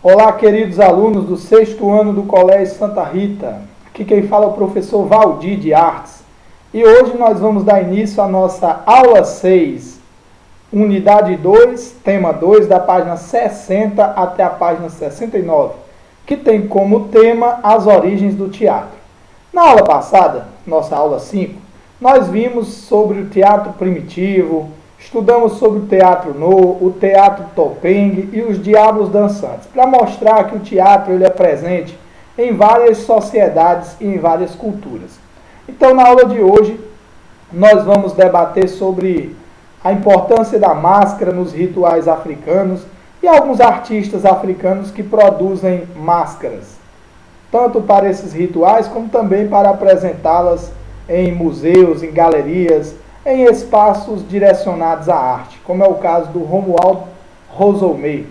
Olá, queridos alunos do 6º ano do Colégio Santa Rita. Aqui quem fala é o professor Valdir de Artes. E hoje nós vamos dar início à nossa aula 6, unidade 2, tema 2, da página 60 até a página 69, que tem como tema as origens do teatro. Na aula passada, nossa aula 5, nós vimos sobre o teatro primitivo, estudamos sobre o teatro No, o teatro Topeng e os diabos dançantes, para mostrar que o teatro ele é presente em várias sociedades e em várias culturas. Então, na aula de hoje, nós vamos debater sobre a importância da máscara nos rituais africanos e alguns artistas africanos que produzem máscaras, tanto para esses rituais como também para apresentá-las em museus, em galerias, em espaços direcionados à arte, como é o caso do Romuald Rosomer,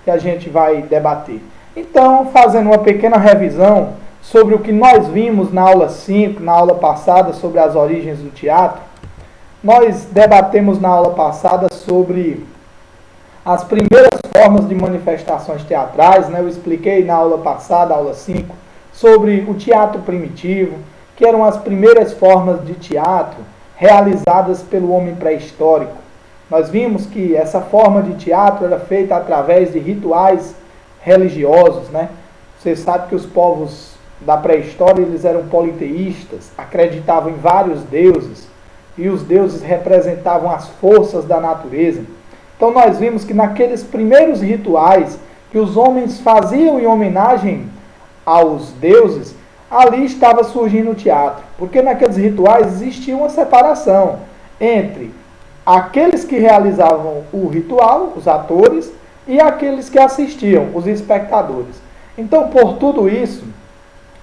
que a gente vai debater. Então, fazendo uma pequena revisão sobre o que nós vimos na aula 5, na aula passada, sobre as origens do teatro, nós debatemos na aula passada sobre as primeiras formas de manifestações teatrais, né? Eu expliquei na aula passada, aula 5, sobre o teatro primitivo, que eram as primeiras formas de teatro realizadas pelo homem pré-histórico. Nós vimos que essa forma de teatro era feita através de rituais religiosos, né? Você sabe que os povos da pré-história eles eram politeístas, acreditavam em vários deuses, e os deuses representavam as forças da natureza. Então nós vimos que naqueles primeiros rituais que os homens faziam em homenagem aos deuses, ali estava surgindo o teatro, porque naqueles rituais existia uma separação entre aqueles que realizavam o ritual, os atores, e aqueles que assistiam, os espectadores. Então, por tudo isso,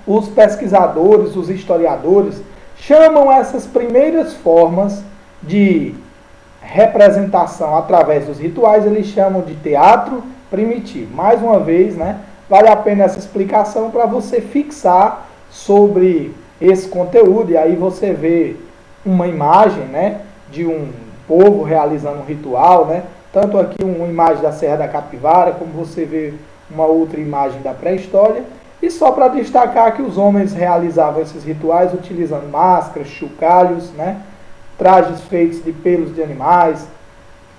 os pesquisadores, os historiadores, chamam essas primeiras formas de representação através dos rituais, eles chamam de teatro primitivo. Mais uma vez, né, vale a pena essa explicação para você fixar sobre esse conteúdo, e aí você vê uma imagem, né, de um povo realizando um ritual, né, tanto aqui uma imagem da Serra da Capivara, como você vê uma outra imagem da pré-história, e só para destacar que os homens realizavam esses rituais utilizando máscaras, chocalhos, né, trajes feitos de pelos de animais.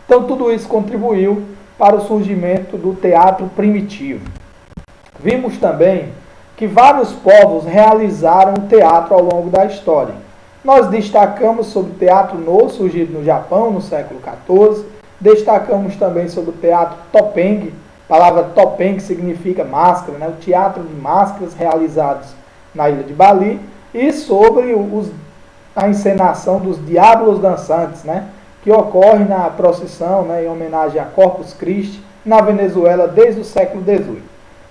Então tudo isso contribuiu para o surgimento do teatro primitivo. Vimos também que vários povos realizaram o teatro ao longo da história. Nós destacamos sobre o teatro No, surgido no Japão no século XIV, destacamos também sobre o teatro Topeng, a palavra Topeng significa máscara, né? O teatro de máscaras realizados na ilha de Bali, e sobre a encenação dos diabos dançantes, né? Que ocorre na procissão, né? Em homenagem a Corpus Christi, na Venezuela desde o século XVIII.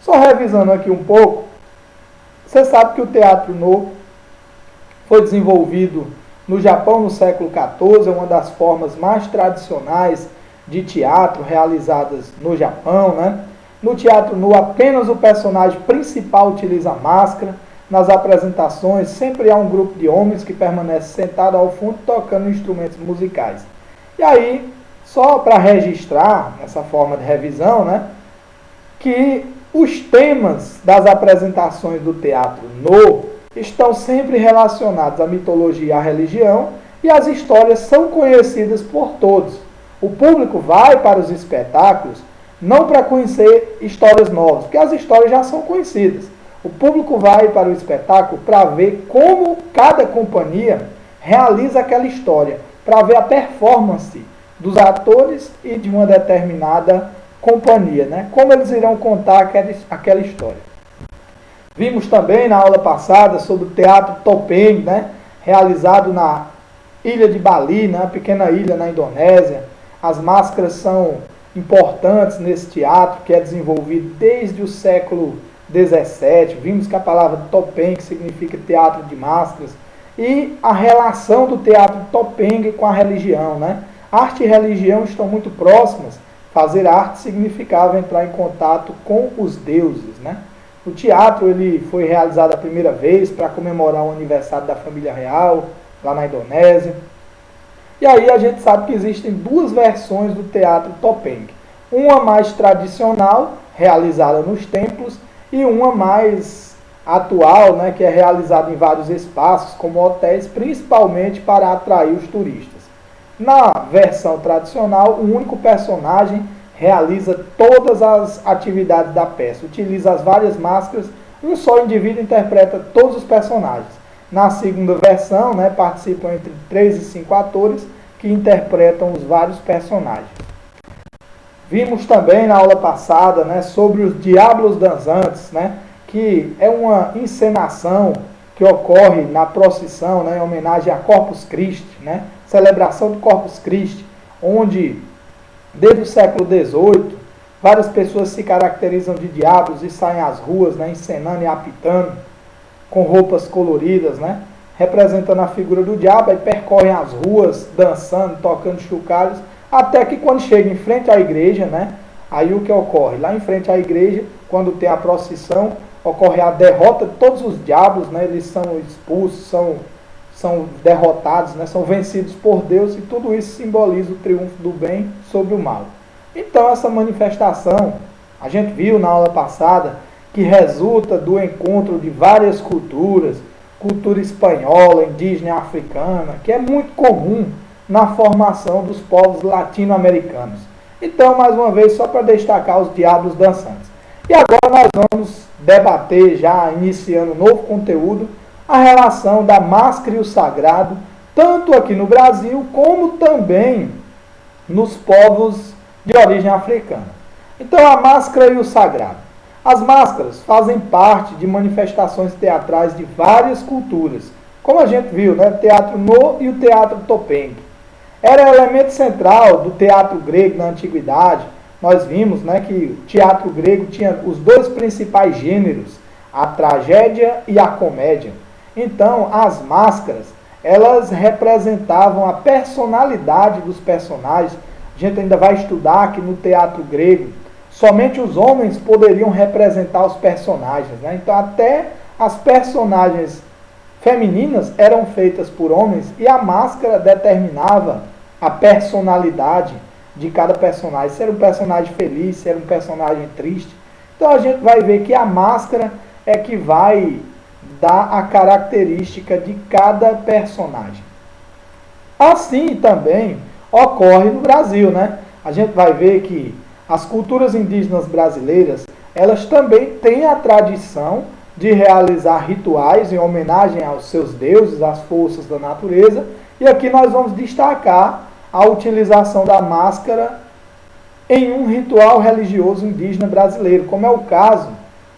Só revisando aqui um pouco, você sabe que o teatro No foi desenvolvido no Japão no século XIV, é uma das formas mais tradicionais de teatro realizadas no Japão, né? No teatro No, apenas o personagem principal utiliza máscara. Nas apresentações, sempre há um grupo de homens que permanece sentado ao fundo tocando instrumentos musicais. E aí, só para registrar essa forma de revisão, né, que os temas das apresentações do teatro No estão sempre relacionados à mitologia e à religião, e as histórias são conhecidas por todos. O público vai para os espetáculos não para conhecer histórias novas, porque as histórias já são conhecidas. O público vai para o espetáculo para ver como cada companhia realiza aquela história, para ver a performance dos atores e de uma determinada companhia, né? Como eles irão contar aquela história. Vimos também na aula passada sobre o teatro Topeng, né? Realizado na ilha de Bali, né? Uma pequena ilha na Indonésia. As máscaras são importantes nesse teatro, que é desenvolvido desde o século XVII. Vimos que a palavra Topeng significa teatro de máscaras. E a relação do teatro Topeng com a religião, né? Arte e religião estão muito próximas. Fazer arte significava entrar em contato com os deuses, né? O teatro ele foi realizado a primeira vez para comemorar o aniversário da família real, lá na Indonésia. E aí a gente sabe que existem duas versões do teatro Topeng. Uma mais tradicional, realizada nos templos, e uma mais atual, né, que é realizada em vários espaços, como hotéis, principalmente para atrair os turistas. Na versão tradicional, o único personagem realiza todas as atividades da peça, utiliza as várias máscaras, um só indivíduo interpreta todos os personagens. Na segunda versão, né, participam entre 3 e 5 atores que interpretam os vários personagens. Vimos também na aula passada, né, sobre os Diablos Dançantes, né, que é uma encenação que ocorre na procissão, né, em homenagem a Corpus Christi, né, celebração do Corpus Christi, onde, desde o século XVIII, várias pessoas se caracterizam de diabos e saem às ruas, né, encenando e apitando, com roupas coloridas, né, representando a figura do diabo, e percorrem as ruas, dançando, tocando chocalhos, até que quando chega em frente à igreja, né, aí o que ocorre? Lá em frente à igreja, quando tem a procissão, ocorre a derrota de todos os diabos, né, eles são expulsos, são derrotados, né, são vencidos por Deus, e tudo isso simboliza o triunfo do bem sobre o mal. Então essa manifestação, a gente viu na aula passada, que resulta do encontro de várias culturas, cultura espanhola, indígena e africana, que é muito comum na formação dos povos latino-americanos. Então, mais uma vez, só para destacar os Diablos Dançantes. E agora nós vamos debater, já iniciando um novo conteúdo, a relação da máscara e o sagrado, tanto aqui no Brasil, como também nos povos de origem africana. Então, a máscara e o sagrado. As máscaras fazem parte de manifestações teatrais de várias culturas, como a gente viu, né? O teatro No e o teatro Topeng. Era elemento central do teatro grego na antiguidade. Nós vimos, né, que o teatro grego tinha os dois principais gêneros, a tragédia e a comédia. Então, as máscaras, elas representavam a personalidade dos personagens. A gente ainda vai estudar que no teatro grego, somente os homens poderiam representar os personagens, né? Então, até as personagens femininas eram feitas por homens e a máscara determinava a personalidade de cada personagem. Se era um personagem feliz, se era um personagem triste. Então, a gente vai ver que a máscara é que vai dar a característica de cada personagem. Assim também ocorre no Brasil, né? A gente vai ver que as culturas indígenas brasileiras, elas também têm a tradição de realizar rituais em homenagem aos seus deuses, às forças da natureza. E aqui nós vamos destacar a utilização da máscara em um ritual religioso indígena brasileiro, como é o caso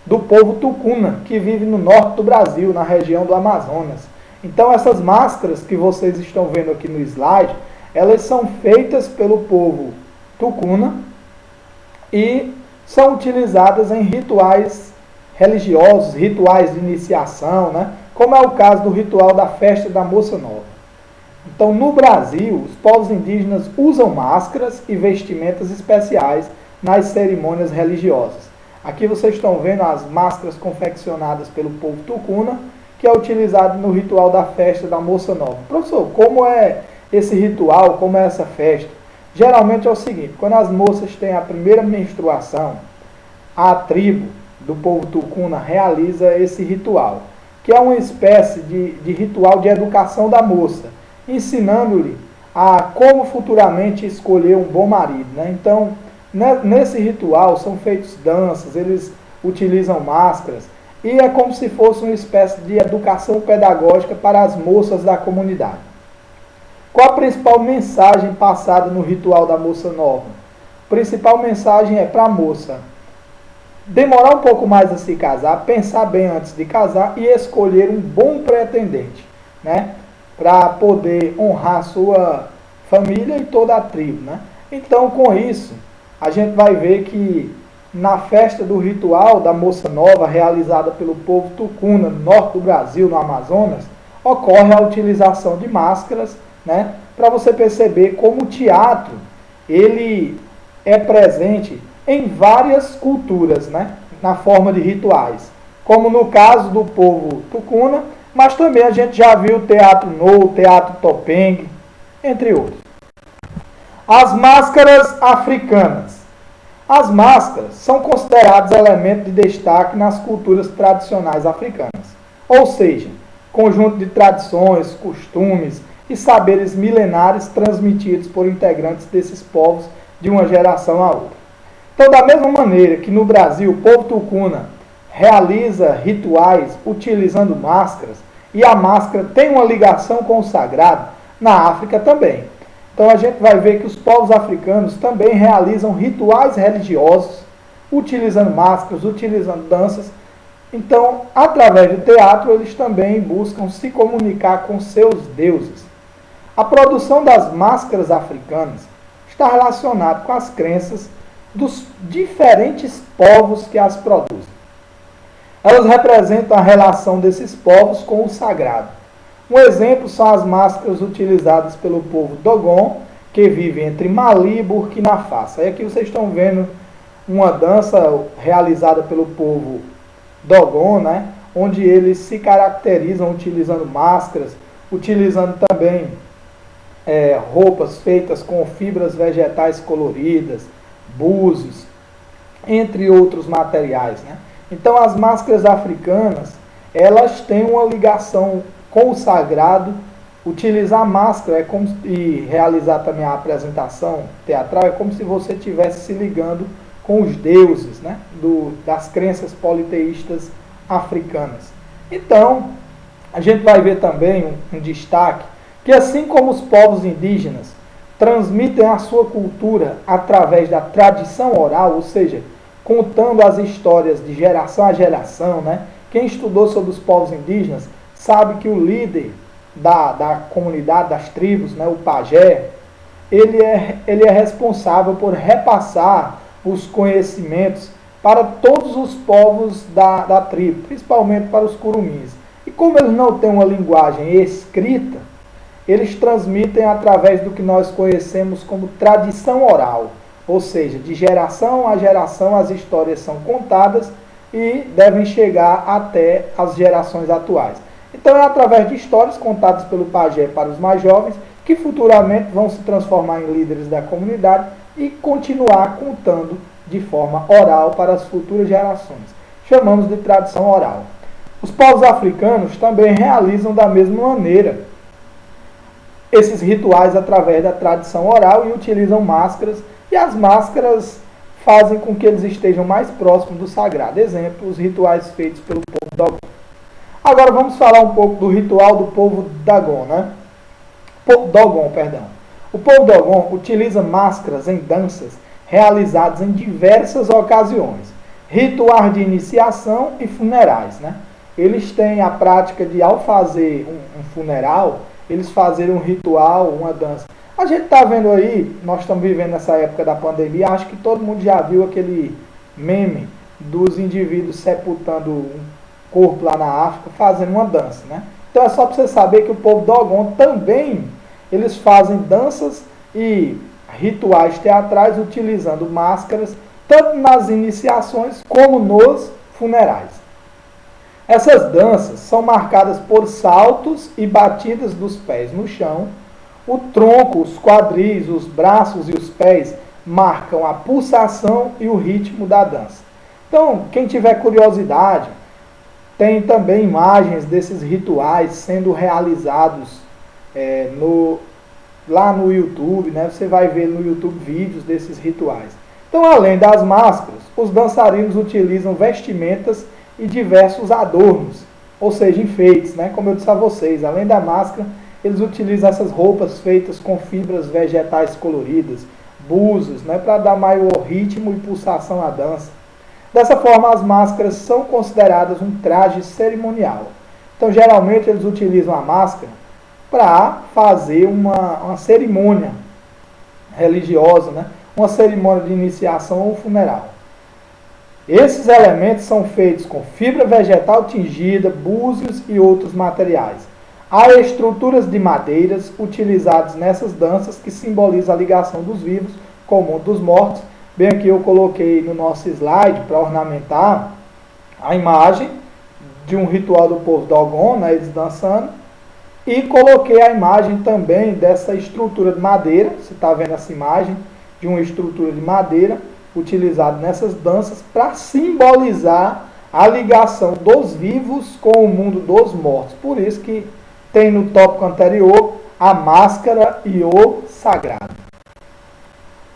do povo tucuna, que vive no norte do Brasil, na região do Amazonas. Então essas máscaras que vocês estão vendo aqui no slide, elas são feitas pelo povo tucuna e são utilizadas em rituais religiosos, rituais de iniciação, né? Como é o caso do ritual da festa da Moça Nova. Então, no Brasil, os povos indígenas usam máscaras e vestimentas especiais nas cerimônias religiosas. Aqui vocês estão vendo as máscaras confeccionadas pelo povo tucuna, que é utilizado no ritual da festa da Moça Nova. Professor, como é esse ritual, como é essa festa? Geralmente é o seguinte, quando as moças têm a primeira menstruação, a tribo do povo tucuna realiza esse ritual, que é uma espécie de ritual de educação da moça, ensinando-lhe a como futuramente escolher um bom marido, né? Então, nesse ritual são feitas danças, eles utilizam máscaras, e é como se fosse uma espécie de educação pedagógica para as moças da comunidade. Qual a principal mensagem passada no ritual da Moça Nova? A principal mensagem é para a moça demorar um pouco mais a se casar, pensar bem antes de casar e escolher um bom pretendente, né? Para poder honrar sua família e toda a tribo, né? Então, com isso, a gente vai ver que na festa do ritual da Moça Nova, realizada pelo povo tucuna, no norte do Brasil, no Amazonas, ocorre a utilização de máscaras, né? Para você perceber como o teatro, ele é presente em várias culturas, né? Na forma de rituais. Como no caso do povo tucuna, mas também a gente já viu o teatro No, o teatro Topeng, entre outros. As máscaras africanas. As máscaras são consideradas elementos de destaque nas culturas tradicionais africanas, ou seja, conjunto de tradições, costumes e saberes milenares transmitidos por integrantes desses povos de uma geração a outra. Então, da mesma maneira que no Brasil o povo tucuna realiza rituais utilizando máscaras, e a máscara tem uma ligação com o sagrado, na África também. Então a gente vai ver que os povos africanos também realizam rituais religiosos, utilizando máscaras, utilizando danças. Então, através do teatro, eles também buscam se comunicar com seus deuses. A produção das máscaras africanas está relacionada com as crenças dos diferentes povos que as produzem. Elas representam a relação desses povos com o sagrado. Um exemplo são as máscaras utilizadas pelo povo Dogon, que vive entre Mali e Burkina Faso. Aí aqui vocês estão vendo uma dança realizada pelo povo Dogon, né, onde eles se caracterizam utilizando máscaras, utilizando também roupas feitas com fibras vegetais coloridas, búzios, entre outros materiais, né? Então as máscaras africanas, elas têm uma ligação com o sagrado. Utilizar máscara e realizar também a apresentação teatral é como se você estivesse se ligando com os deuses, né, das crenças politeístas africanas. Então, a gente vai ver também um destaque que, assim como os povos indígenas transmitem a sua cultura através da tradição oral, ou seja, contando as histórias de geração a geração, né? Quem estudou sobre os povos indígenas sabe que o líder da comunidade, das tribos, né, o pajé, ele é responsável por repassar os conhecimentos para todos os povos da tribo, principalmente para os curumins. E como eles não têm uma linguagem escrita, eles transmitem através do que nós conhecemos como tradição oral, ou seja, de geração a geração as histórias são contadas e devem chegar até as gerações atuais. Então é através de histórias contadas pelo pajé para os mais jovens que futuramente vão se transformar em líderes da comunidade e continuar contando de forma oral para as futuras gerações. Chamamos de tradição oral. Os povos africanos também realizam da mesma maneira esses rituais através da tradição oral e utilizam máscaras, e as máscaras fazem com que eles estejam mais próximos do sagrado. Exemplo, os rituais feitos pelo povo Dogon. Agora vamos falar um pouco do ritual do povo Dogon, né? Dogon, perdão. O povo Dogon utiliza máscaras em danças realizadas em diversas ocasiões, rituais de iniciação e funerais, né? Eles têm a prática de, ao fazer um funeral, eles fazerem um ritual, uma dança. A gente está vendo aí, nós estamos vivendo nessa época da pandemia, acho que todo mundo já viu aquele meme dos indivíduos sepultando um corpo lá na África, fazendo uma dança, né? Então é só para você saber que o povo Dogon também, eles fazem danças e rituais teatrais utilizando máscaras, tanto nas iniciações como nos funerais. Essas danças são marcadas por saltos e batidas dos pés no chão. O tronco, os quadris, os braços e os pés marcam a pulsação e o ritmo da dança. Então, quem tiver curiosidade, tem também imagens desses rituais sendo realizados lá no YouTube, né? Você vai ver no YouTube vídeos desses rituais. Então, além das máscaras, os dançarinos utilizam vestimentas e diversos adornos, ou seja, enfeites, né? Como eu disse a vocês, além da máscara, eles utilizam essas roupas feitas com fibras vegetais coloridas, búzios, né? Para dar maior ritmo e pulsação à dança. Dessa forma, as máscaras são consideradas um traje cerimonial. Então, geralmente, eles utilizam a máscara para fazer uma cerimônia religiosa, né? Uma cerimônia de iniciação ou funeral. Esses elementos são feitos com fibra vegetal tingida, búzios e outros materiais. Há estruturas de madeiras utilizadas nessas danças que simbolizam a ligação dos vivos com o mundo dos mortos. Bem, aqui eu coloquei no nosso slide para ornamentar a imagem de um ritual do povo Dogon, né, eles dançando, e coloquei a imagem também dessa estrutura de madeira. Você está vendo essa imagem de uma estrutura de madeira utilizado nessas danças para simbolizar a ligação dos vivos com o mundo dos mortos. Por isso que tem no tópico anterior a máscara e o sagrado.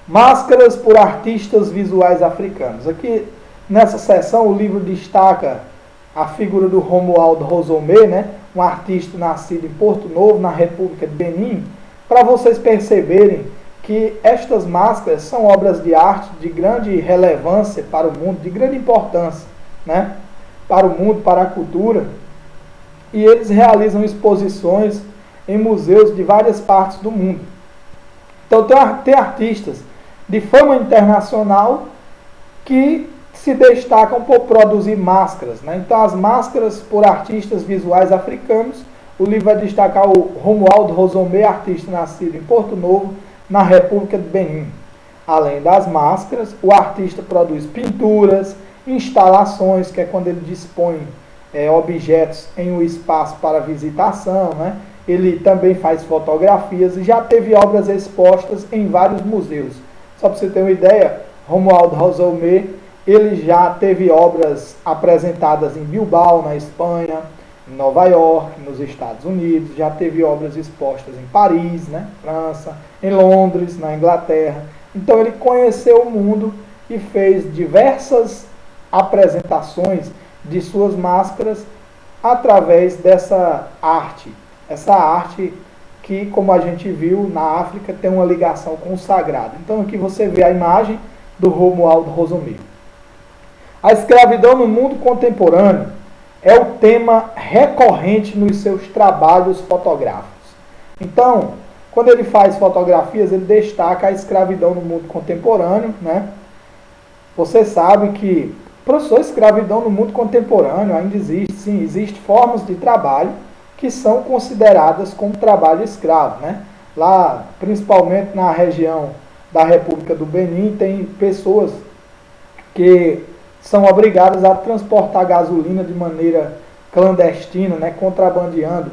Máscaras por artistas visuais africanos. Aqui nessa seção o livro destaca a figura do Romualdo Rosomé, né, um artista nascido em Porto Novo, na República de Benin, para vocês perceberem que estas máscaras são obras de arte de grande relevância para o mundo, de grande importância, né, para o mundo, para a cultura, e eles realizam exposições em museus de várias partes do mundo. Então tem artistas de fama internacional que se destacam por produzir máscaras, né? Então as máscaras por artistas visuais africanos, o livro vai destacar o Romualdo Rosomé, artista nascido em Porto Novo, na República de Benin. Além das máscaras, o artista produz pinturas, instalações, que é quando ele dispõe objetos em um espaço para visitação, né? Ele também faz fotografias e já teve obras expostas em vários museus. Só para você ter uma ideia, Romualdo Rosomé, ele já teve obras apresentadas em Bilbao, na Espanha, em Nova York, nos Estados Unidos, já teve obras expostas em Paris, né, França, em Londres, na Inglaterra. Então ele conheceu o mundo e fez diversas apresentações de suas máscaras através dessa arte. Essa arte que, como a gente viu, na África tem uma ligação com o sagrado. Então aqui você vê a imagem do Romualdo Rosomé. A escravidão no mundo contemporâneo é o tema recorrente nos seus trabalhos fotográficos. Então, quando ele faz fotografias, ele destaca a escravidão no mundo contemporâneo, né? Você sabe que, professor, escravidão no mundo contemporâneo ainda existe, sim, existem formas de trabalho que são consideradas como trabalho escravo, né? Lá, principalmente na região da República do Benin, tem pessoas que são obrigadas a transportar gasolina de maneira clandestina, né, contrabandeando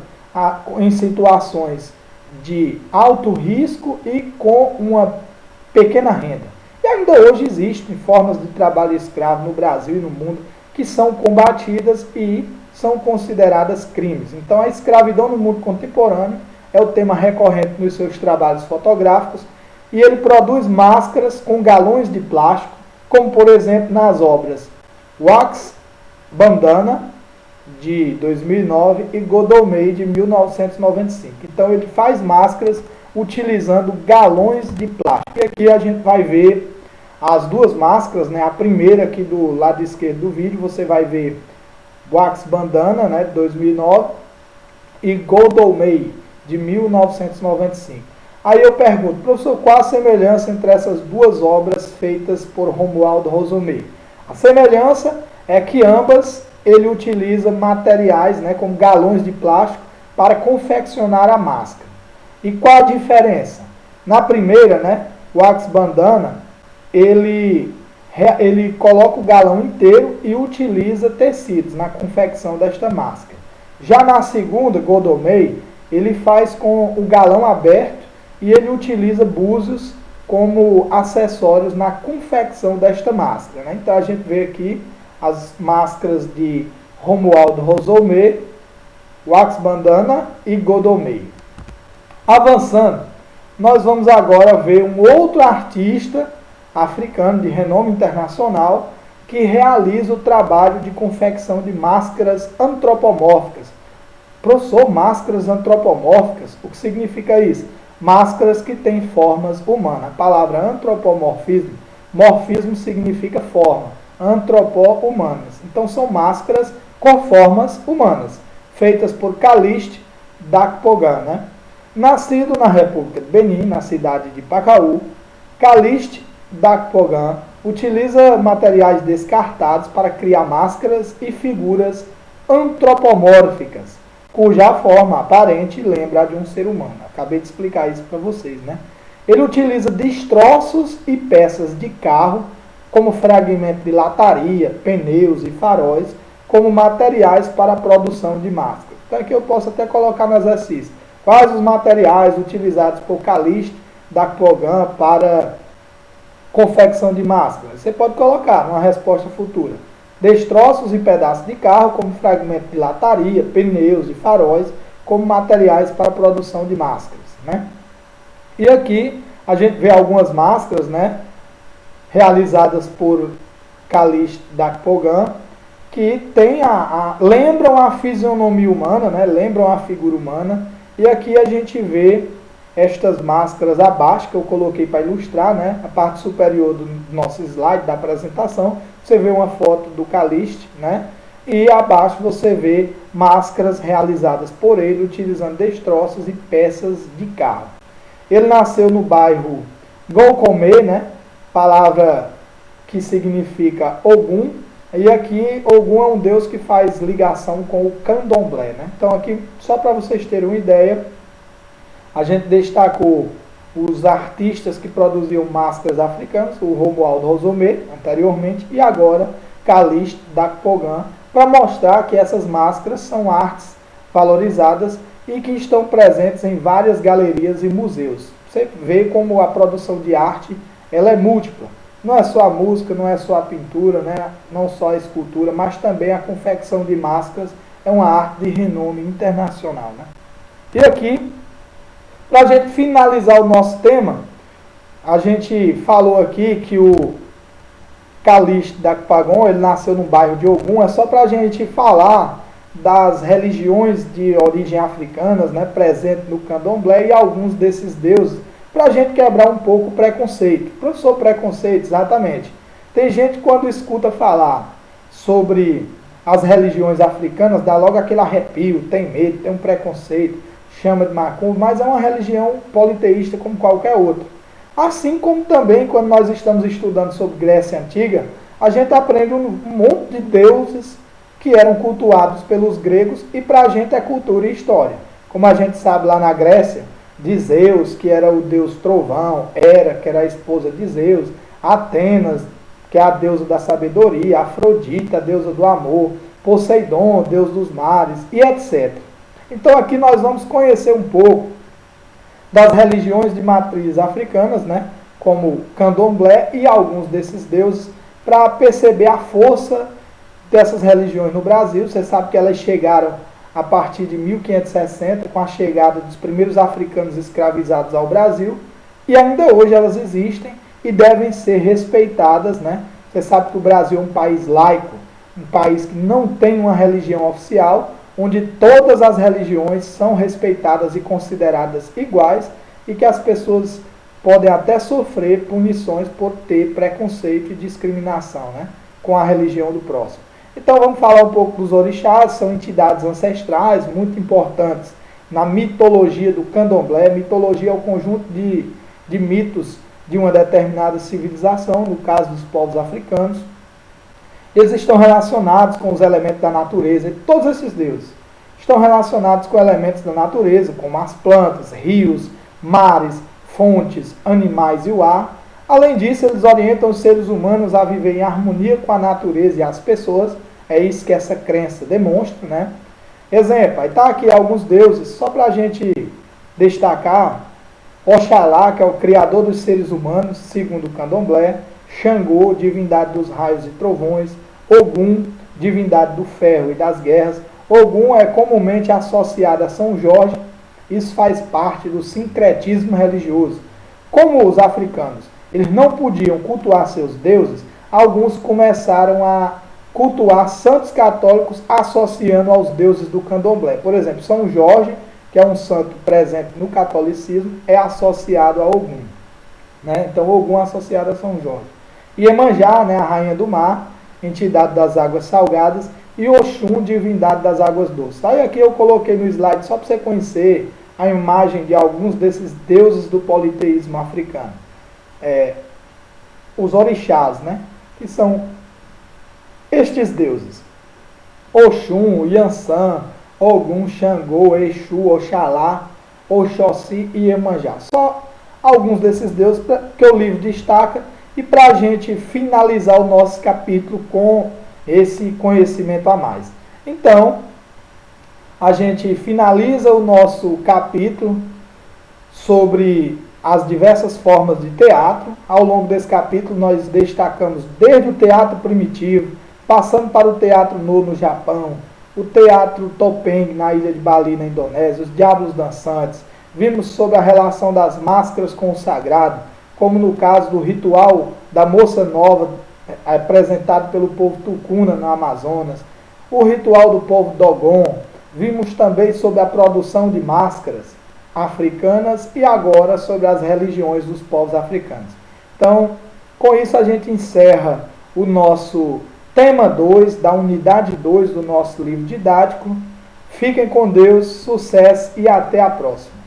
em situações de alto risco e com uma pequena renda. E ainda hoje existem formas de trabalho escravo no Brasil e no mundo que são combatidas e são consideradas crimes. Então a escravidão no mundo contemporâneo é o tema recorrente nos seus trabalhos fotográficos e ele produz máscaras com galões de plástico, como por exemplo nas obras Wax Bandana, de 2009, e Godomei, de 1995. Então ele faz máscaras utilizando galões de plástico. E aqui a gente vai ver as duas máscaras, né? A primeira aqui do lado esquerdo do vídeo, você vai ver Wax Bandana, né, de 2009, e Godomei, de 1995. Aí eu pergunto, professor, qual a semelhança entre essas duas obras feitas por Romualdo Rosomé? A semelhança é que ambas ele utiliza materiais, né, como galões de plástico para confeccionar a máscara. E qual a diferença? Na primeira, né, o Wax Bandana, ele coloca o galão inteiro e utiliza tecidos na confecção desta máscara. Já na segunda, Godomei, ele faz com o galão aberto e ele utiliza búzios como acessórios na confecção desta máscara, né? Então a gente vê aqui as máscaras de Romualdo Rosomé, Wax Bandana e Godomei. Avançando, nós vamos agora ver um outro artista africano de renome internacional que realiza o trabalho de confecção de máscaras antropomórficas. Professor, máscaras antropomórficas, o que significa isso? Máscaras que têm formas humanas. A palavra antropomorfismo, morfismo significa forma, antropo-humanas. Então são máscaras com formas humanas, feitas por Calixte Dakpogan, né? Nascido na República de Benin, na cidade de Pacaú, Calixte Dakpogan utiliza materiais descartados para criar máscaras e figuras antropomórficas, cuja forma aparente lembra a de um ser humano. Acabei de explicar isso para vocês, né? Ele utiliza destroços e peças de carro, como fragmentos de lataria, pneus e faróis, como materiais para a produção de máscaras. Então aqui eu posso até colocar no exercício. Quais os materiais utilizados por Calixte Dakpogan para confecção de máscaras? Você pode colocar uma resposta futura: destroços e pedaços de carro, como fragmento de lataria, pneus e faróis, como materiais para a produção de máscaras, né? E aqui a gente vê algumas máscaras, né, realizadas por Calixte Dakpogan, que tem lembram a fisionomia humana, né, lembram a figura humana. E aqui a gente vê estas máscaras abaixo, que eu coloquei para ilustrar, né, a parte superior do nosso slide da apresentação. Você vê uma foto do Calixte, né, e abaixo você vê máscaras realizadas por ele utilizando destroços e peças de carro. Ele nasceu no bairro Golcomé, né, palavra que significa Ogum, e aqui Ogum é um deus que faz ligação com o candomblé, né? Então aqui, só para vocês terem uma ideia, a gente destacou os artistas que produziam máscaras africanas, o Romualdo Rosomé, anteriormente, e agora Calixte Dakpogan, para mostrar que essas máscaras são artes valorizadas e que estão presentes em várias galerias e museus. Você vê como a produção de arte ela é múltipla. Não é só a música, não é só a pintura, né? Não só a escultura, mas também a confecção de máscaras é uma arte de renome internacional, né? E aqui, para a gente finalizar o nosso tema, a gente falou aqui que o Calixte Dakpogan, ele nasceu no bairro de Ogum. É só para a gente falar das religiões de origem africanas, né, presentes no candomblé, e alguns desses deuses, para a gente quebrar um pouco o preconceito. Professor, preconceito, exatamente. Tem gente que quando escuta falar sobre as religiões africanas, dá logo aquele arrepio, tem medo, tem um preconceito, chama de macumba, mas é uma religião politeísta como qualquer outra. Assim como também quando nós estamos estudando sobre Grécia Antiga, a gente aprende um monte de deuses que eram cultuados pelos gregos e para a gente é cultura e história. Como a gente sabe lá na Grécia, de Zeus, que era o deus trovão, Hera, que era a esposa de Zeus, Atenas, que é a deusa da sabedoria, Afrodita, a deusa do amor, Poseidon, deus dos mares, e etc. Então aqui nós vamos conhecer um pouco das religiões de matriz africanas, né, como candomblé e alguns desses deuses, para perceber a força dessas religiões no Brasil. Você sabe que elas chegaram a partir de 1560, com a chegada dos primeiros africanos escravizados ao Brasil, e ainda hoje elas existem e devem ser respeitadas, né? Você sabe que o Brasil é um país laico, um país que não tem uma religião oficial, onde todas as religiões são respeitadas e consideradas iguais, e que as pessoas podem até sofrer punições por ter preconceito e discriminação, né, com a religião do próximo. Então vamos falar um pouco dos orixás. São entidades ancestrais muito importantes na mitologia do candomblé. Mitologia é o conjunto de mitos de uma determinada civilização, no caso dos povos africanos. Eles estão relacionados com os elementos da natureza, e todos esses deuses estão relacionados com elementos da natureza, como as plantas, rios, mares, fontes, animais e o ar. Além disso, eles orientam os seres humanos a viver em harmonia com a natureza e as pessoas. É isso que essa crença demonstra, né? Exemplo, aí está aqui alguns deuses, só para a gente destacar: Oxalá, que é o criador dos seres humanos, segundo o candomblé; Xangô, divindade dos raios e trovões; Ogum, divindade do ferro e das guerras. Ogum é comumente associado a São Jorge. Isso faz parte do sincretismo religioso. Como os africanos eles não podiam cultuar seus deuses, alguns começaram a cultuar santos católicos associando aos deuses do candomblé. Por exemplo, São Jorge, que é um santo presente no catolicismo, é associado a Ogum, né? Então Ogum é associado a São Jorge. Iemanjá, né, a rainha do mar, entidade das águas salgadas, e Oxum, divindade das águas doces. Aí aqui eu coloquei no slide só para você conhecer a imagem de alguns desses deuses do politeísmo africano. Os orixás, né, que são estes deuses: Oxum, Yansan, Ogum, Xangô, Exu, Oxalá, Oxóssi e Iemanjá. Só alguns desses deuses que o livro destaca, e para a gente finalizar o nosso capítulo com esse conhecimento a mais. Então, a gente finaliza o nosso capítulo sobre as diversas formas de teatro. Ao longo desse capítulo nós destacamos desde o teatro primitivo, passando para o teatro no Japão, o teatro Topeng na ilha de Bali, na Indonésia, os diabos dançantes. Vimos sobre a relação das máscaras com o sagrado, como no caso do ritual da Moça Nova, apresentado pelo povo Tucuna, no Amazonas, o ritual do povo Dogon. Vimos também sobre a produção de máscaras africanas e agora sobre as religiões dos povos africanos. Então, com isso a gente encerra o nosso tema 2, da unidade 2 do nosso livro didático. Fiquem com Deus, sucesso e até a próxima.